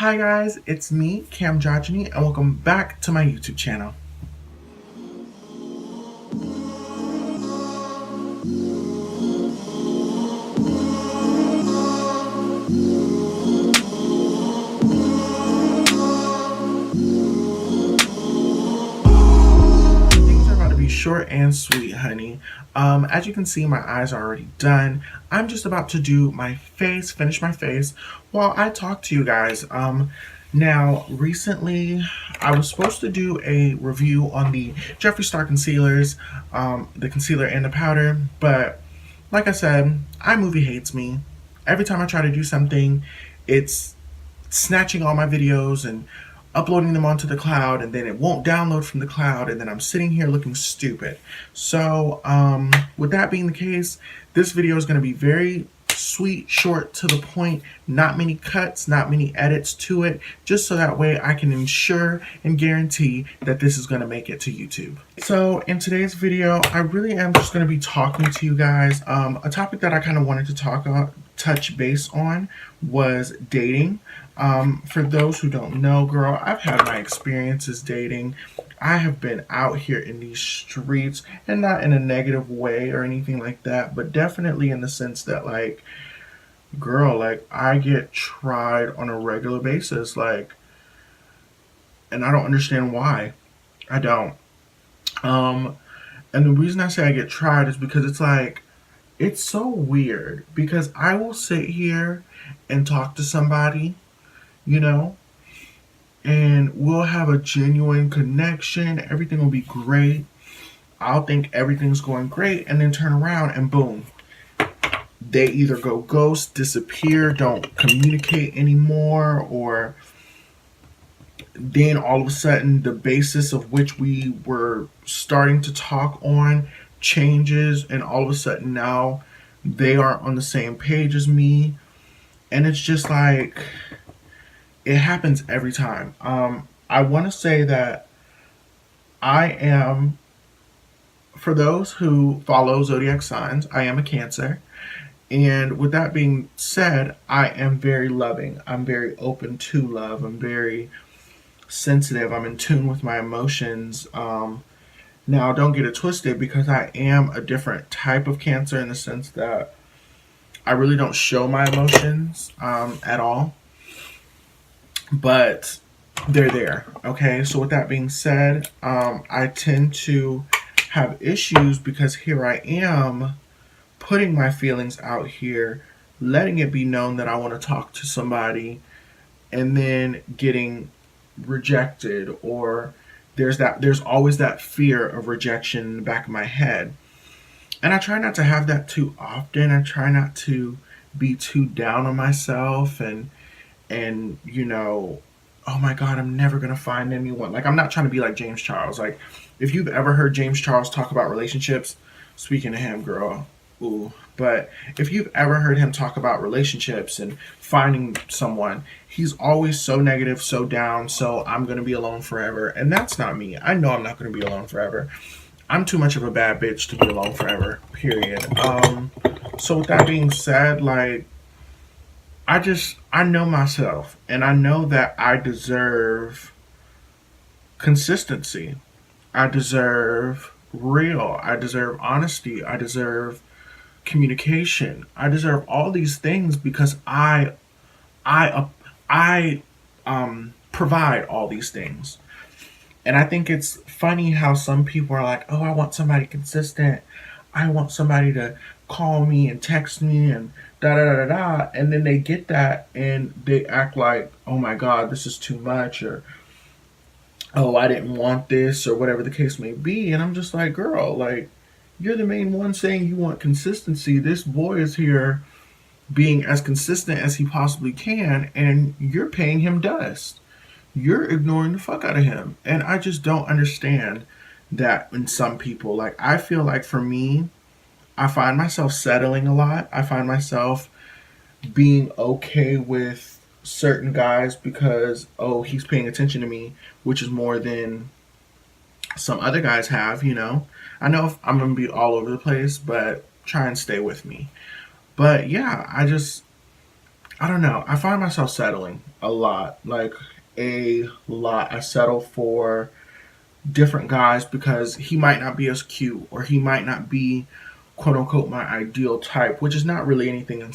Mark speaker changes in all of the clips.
Speaker 1: Hi guys, it's me, Cam and welcome back to my YouTube channel. Things are about to be short and sweet, honey. As you can see, my eyes are already done. I'm just about to do my face, finish my face, while I talk to you guys. Now, recently, I was supposed to do a review on the Jeffree Star concealers, the concealer and the powder, but like I said, iMovie hates me. Every time I try to do something, it's snatching all my videos and uploading them onto the cloud, and then it won't download from the cloud, and then I'm sitting here looking stupid. So with that being the case, this video is going to be very sweet, short, to the point, not many cuts, not many edits to it, just so that way I can ensure and guarantee that this is going to make it to YouTube. So in today's video, I really am just going to be talking to you guys. A topic that I kind of wanted to touch base on was dating. For those who don't know, girl, I've had my experiences dating. I have been out here in these streets, and not in a negative way or anything like that, but definitely in the sense that, like, girl, like, I get tried on a regular basis, like, and I don't understand why. I don't. Um, and the reason I say I get tried is because it's like, it's so weird because I will sit here and talk to somebody, you know, and we'll have a genuine connection. Everything will be great. I'll think everything's going great, and then turn around and boom, they either go ghost, disappear, don't communicate anymore, or then all of a sudden the basis of which we were starting to talk on changes, and all of a sudden now they aren't on the same page as me. And it's just like, it happens every time. I want to say that I am, for those who follow zodiac signs, I am a Cancer. And with that being said, I am very loving. I'm very open to love. I'm very sensitive. I'm in tune with my emotions. Now, don't get it twisted, because I am a different type of Cancer in the sense that I really don't show my emotions at all. But they're there. Okay, so with that being said, I tend to have issues because here I am putting my feelings out here, letting it be known that I want to talk to somebody, and then getting rejected, or there's always that fear of rejection in the back of my head. And I try not to have that too often. I try not to be too down on myself, and oh my god, I'm never gonna find anyone. Like, I'm not trying to be like James Charles. Like, if you've ever heard James Charles talk about relationships, speaking to him, girl, ooh. But if you've ever heard him talk about relationships and finding someone, he's always so negative, so down, so I'm gonna be alone forever. And that's not me. I know I'm not gonna be alone forever. I'm too much of a bad bitch to be alone forever, period. So with that being said, like, I know myself, and I know that I deserve consistency. I deserve real. I deserve honesty. I deserve communication. I deserve all these things because I I provide all these things. And I think it's funny how some people are like, "Oh, I want somebody consistent. I want somebody to call me and text me and da da da da da." And then they get that and they act like, "Oh my god, this is too much," or "Oh, I didn't want this," or whatever the case may be. And I'm just like, "Girl, like, you're the main one saying you want consistency. This boy is here being as consistent as he possibly can, and you're paying him dust. You're ignoring the fuck out of him." And I just don't understand that in some people. Like, I feel like for me, I find myself settling a lot. I find myself being okay with certain guys because, oh, he's paying attention to me, which is more than some other guys have. I know if I'm going to be all over the place, but try and stay with me. But yeah, I don't know. I find myself settling. a lot. Like, a lot. I settle for different guys because he might not be as cute, or he might not be quote unquote my ideal type, which is not really anything in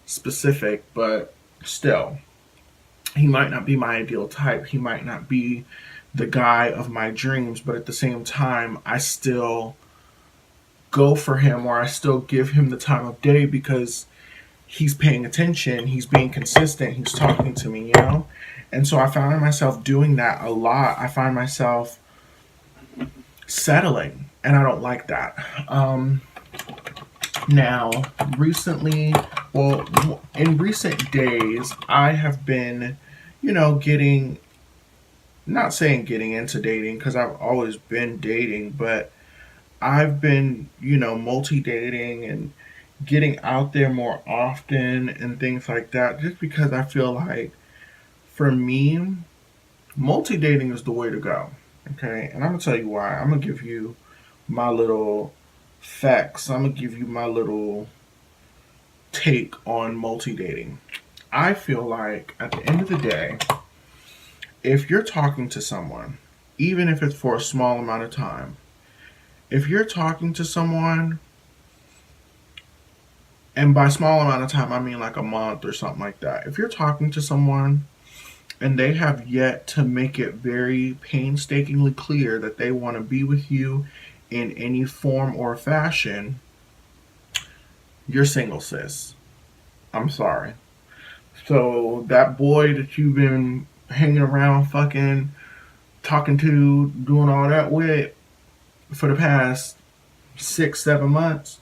Speaker 1: specific, but still, he might not be my ideal type. He might not be the guy of my dreams, but at the same time, I still go for him, or I still give him the time of day because he's paying attention, he's being consistent, he's talking to me, you know? And so I find myself doing that a lot. I find myself settling, and I don't like that. Now, recently, well, in recent days, I have been, getting, not saying getting into dating because I've always been dating, but I've been, multi dating and getting out there more often and things like that, just because I feel like for me, multi dating is the way to go. Okay. And I'm going to tell you why. I'm going to give you my little facts. I'm going to give you my little take on multi dating. I feel like at the end of the day, if you're talking to someone, even if it's for a small amount of time, if you're talking to someone, and by small amount of time, I mean like a month or something like that. If you're talking to someone and they have yet to make it very painstakingly clear that they want to be with you in any form or fashion, you're single, sis. I'm sorry. So that boy that you've been hanging around, fucking, talking to, doing all that with for the past 6, 7 months,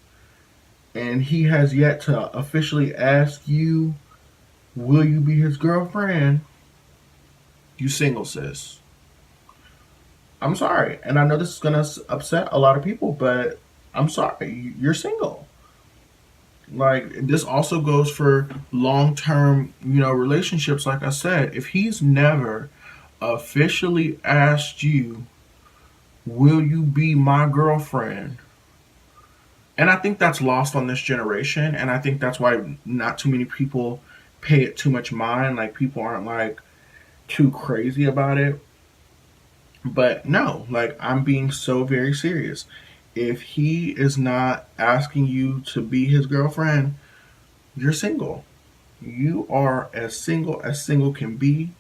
Speaker 1: and he has yet to officially ask you, will you be his girlfriend? You single, sis. I'm sorry. And I know this is going to upset a lot of people, but I'm sorry. You're single. Like, this also goes for long term, relationships. Like I said, if he's never officially asked you, will you be my girlfriend? And I think that's lost on this generation. And I think that's why not too many people pay it too much mind. Like, people aren't like too crazy about it. But no, like, I'm being so very serious. If he is not asking you to be his girlfriend, you're single. You are as single can be.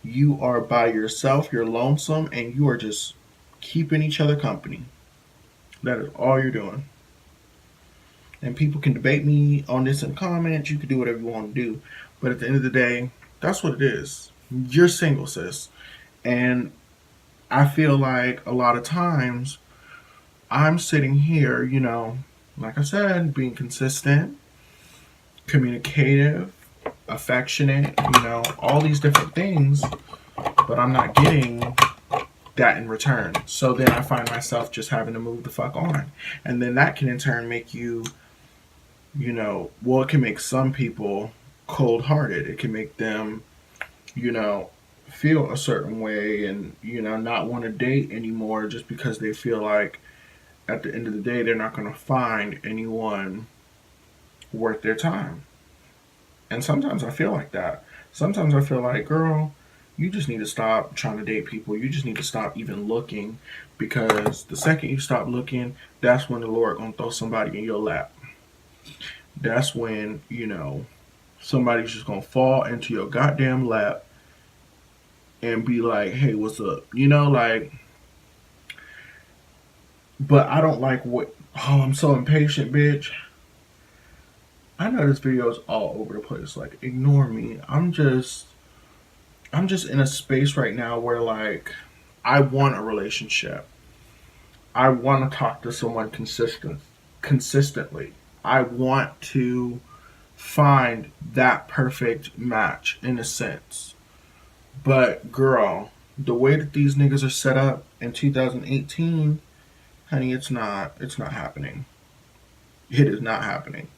Speaker 1: You are by yourself, you're lonesome, and you are just keeping each other company. That is all you're doing. And people can debate me on this in comments. You can do whatever you want to do. But at the end of the day, that's what it is. You're single, sis. And I feel like a lot of times I'm sitting here, like I said, being consistent, communicative, affectionate, all these different things, but I'm not getting that in return. So then I find myself just having to move the fuck on. And then that can in turn make you, it can make some people cold hearted. It can make them, feel a certain way and, not want to date anymore just because they feel like at the end of the day they're not going to find anyone worth their time. And sometimes I feel like that. Sometimes I feel like, girl, you just need to stop trying to date people. You just need to stop even looking, because the second you stop looking, that's when the Lord gonna throw somebody in your lap. That's when, somebody's just gonna fall into your goddamn lap and be like, hey, what's up? But I don't like I'm so impatient, bitch. I know this video is all over the place. Like, ignore me. I'm just in a space right now where, like, I want a relationship. I want to talk to someone consistently. I want to find that perfect match in a sense. But girl, the way that these niggas are set up in 2018, honey, it's not happening. It is not happening.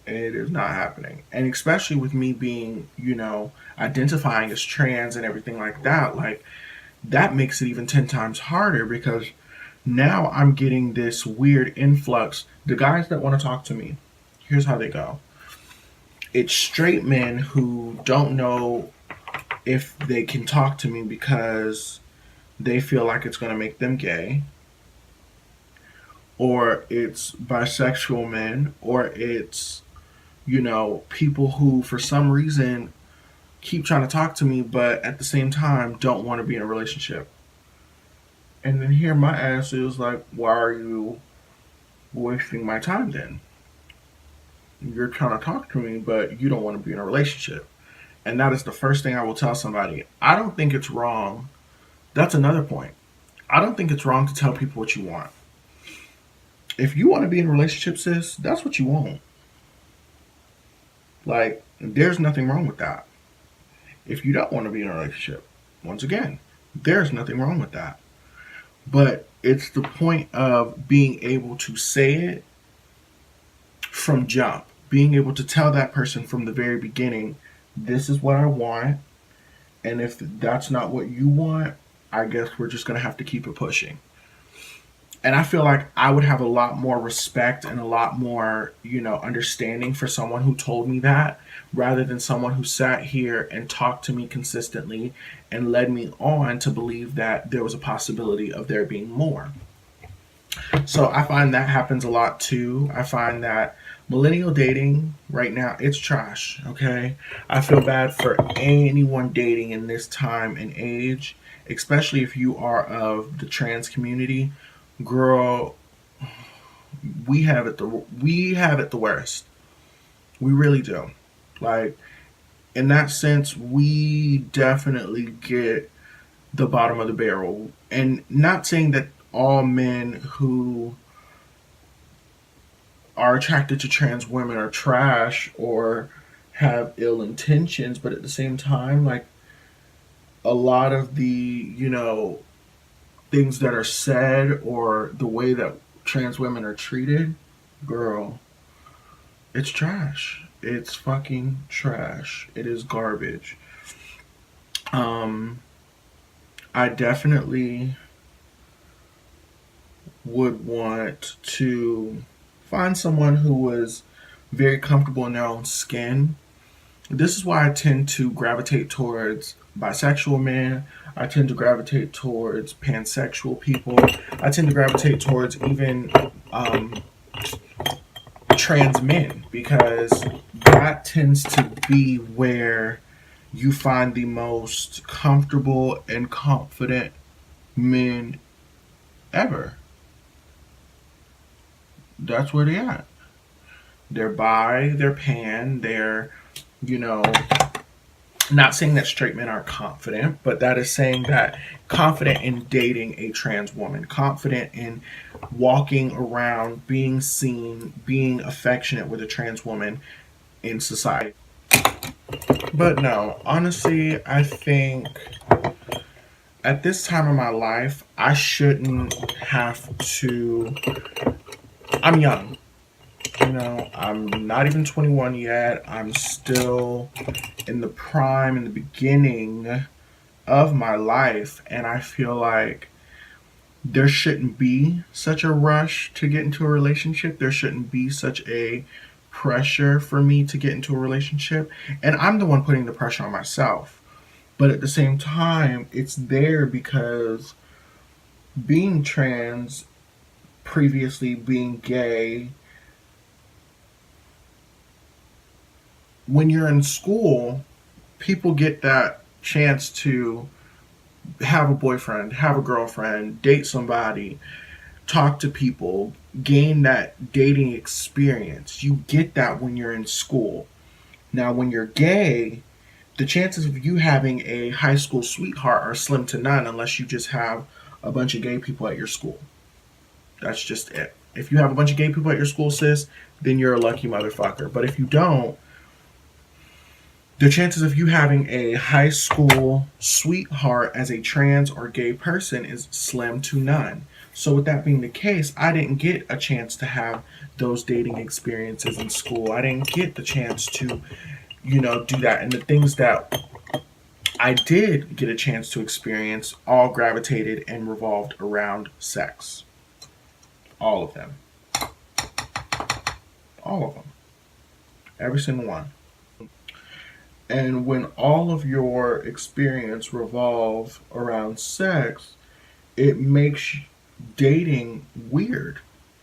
Speaker 1: It is not happening. And especially with me being, identifying as trans and everything like that, like, that makes it even 10 times harder, because now I'm getting this weird influx. The guys that want to talk to me, here's how they go. It's straight men who don't know if they can talk to me because they feel like it's going to make them gay, or it's bisexual men, or it's, people who for some reason keep trying to talk to me, but at the same time don't want to be in a relationship. And then here my ass is like, why are you wasting my time then? You're trying to talk to me, but you don't want to be in a relationship. And that is the first thing I will tell somebody. I don't think it's wrong. That's another point. I don't think it's wrong to tell people what you want. If you want to be in a relationship, sis, that's what you want. Like, there's nothing wrong with that. If you don't want to be in a relationship, once again, there's nothing wrong with that. But it's the point of being able to say it from jump, being able to tell that person from the very beginning, this is what I want. And if that's not what you want, I guess we're just going to have to keep it pushing. And I feel like I would have a lot more respect and a lot more, understanding for someone who told me that rather than someone who sat here and talked to me consistently and led me on to believe that there was a possibility of there being more. So I find that happens a lot too. I find that millennial dating right now, it's trash, okay? I feel bad for anyone dating in this time and age, especially if you are of the trans community. Girl, we have it the worst. We really do. Like, in that sense, we definitely get the bottom of the barrel. And not saying that all men who are attracted to trans women are trash or have ill intentions, but at the same time, like, a lot of the, things that are said or the way that trans women are treated, girl, it's trash. It's fucking trash. It is garbage. Um, I definitely would want to find someone who was very comfortable in their own skin. This is why I tend to gravitate towards bisexual men. I tend to gravitate towards pansexual people. I tend to gravitate towards even trans men because that tends to be where you find the most comfortable and confident men ever. That's where they at. They're bi, they're pan, they're, you know, not saying that straight men aren't confident, but that is saying that confident in dating a trans woman, confident in walking around, being seen, being affectionate with a trans woman in society. But no, honestly, I think at this time of my life, I shouldn't have to. I'm young. I'm not even 21 yet. I'm still in the prime, in the beginning of my life. And I feel like there shouldn't be such a rush to get into a relationship. There shouldn't be such a pressure for me to get into a relationship. And I'm the one putting the pressure on myself. But at the same time, it's there because being trans, previously being gay, when you're in school, people get that chance to have a boyfriend, have a girlfriend, date somebody, talk to people, gain that dating experience. You get that when you're in school. Now, when you're gay, the chances of you having a high school sweetheart are slim to none unless you just have a bunch of gay people at your school. That's just it. If you have a bunch of gay people at your school, sis, then you're a lucky motherfucker. But if you don't, the chances of you having a high school sweetheart as a trans or gay person is slim to none. So, with that being the case, I didn't get a chance to have those dating experiences in school. I didn't get the chance to, do that. And the things that I did get a chance to experience all gravitated and revolved around sex. All of them. All of them. Every single one. And when all of your experience revolve around sex, it makes dating weird.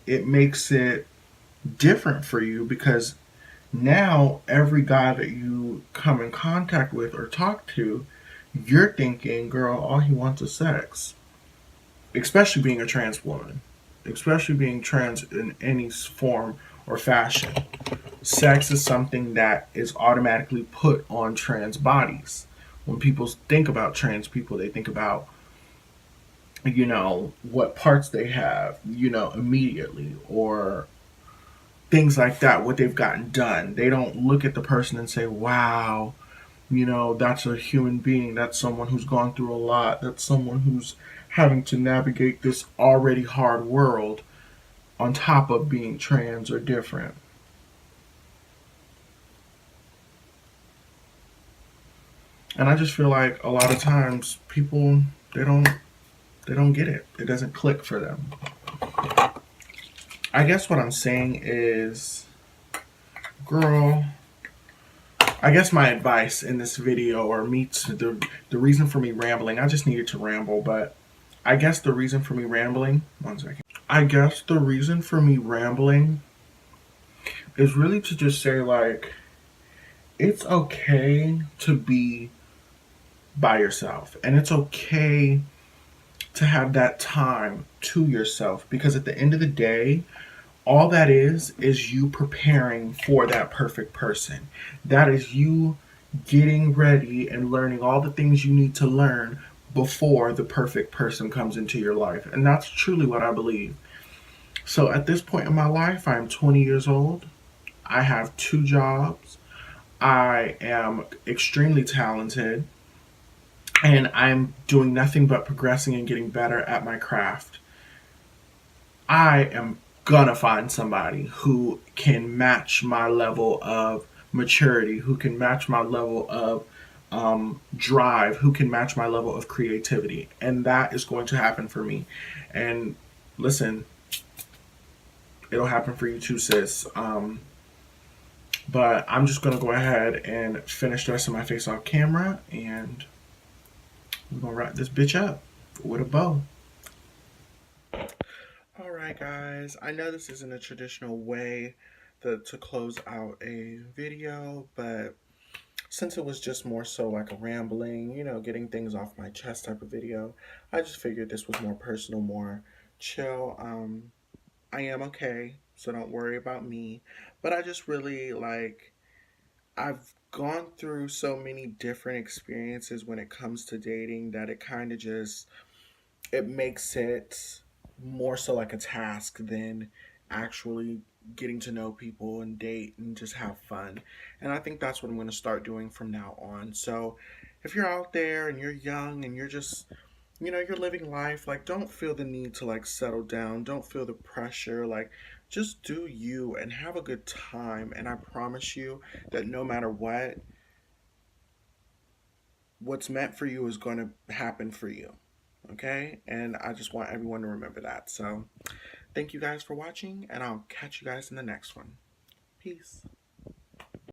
Speaker 1: It makes it different for you because now every guy that you come in contact with or talk to, you're thinking, girl, all he wants is sex. Especially being a trans woman, especially being trans in any form or fashion. Sex is something that is automatically put on trans bodies. When people think about trans people, they think about, what parts they have, immediately, or things like that, what they've gotten done. They don't look at the person and say, wow, that's a human being. That's someone who's gone through a lot. That's someone who's having to navigate this already hard world on top of being trans or different. And I just feel like a lot of times people they don't get it. It doesn't click for them. I guess what I'm saying is, girl, I guess my advice in this video, or the reason for me rambling, I just needed to ramble, but I guess the reason for me rambling, one second. I guess the reason for me rambling is really to just say, like, it's okay to be by yourself, and it's okay to have that time to yourself, because at the end of the day, all that is you preparing for that perfect person. That is you getting ready and learning all the things you need to learn before the perfect person comes into your life. And that's truly what I believe. So at this point in my life, I'm 20 years old. I have two jobs. I am extremely talented, and I'm doing nothing but progressing and getting better at my craft. I am gonna find somebody who can match my level of maturity, who can match my level of drive, who can match my level of creativity. And that is going to happen for me. And listen, it'll happen for you too, sis. But I'm just going to go ahead and finish the rest of my face off camera, and we're going to wrap this bitch up with a bow. All right, guys. I know this isn't a traditional way to close out a video, but since it was just more so like a rambling, getting things off my chest type of video, I just figured this was more personal, more chill. I am okay, so don't worry about me. But I just really I've gone through so many different experiences when it comes to dating that it kind of just it makes it more so like a task than actually getting to know people and date and just have fun. And I think that's what I'm going to start doing from now on. So if you're out there and you're young and you're just you're living life, like, don't feel the need to like settle down, don't feel the pressure, like, just do you and have a good time. And I promise you that no matter what's meant for you is going to happen for you. Okay? And I just want everyone to remember that. So thank you guys for watching, and I'll catch you guys in the next one. Peace.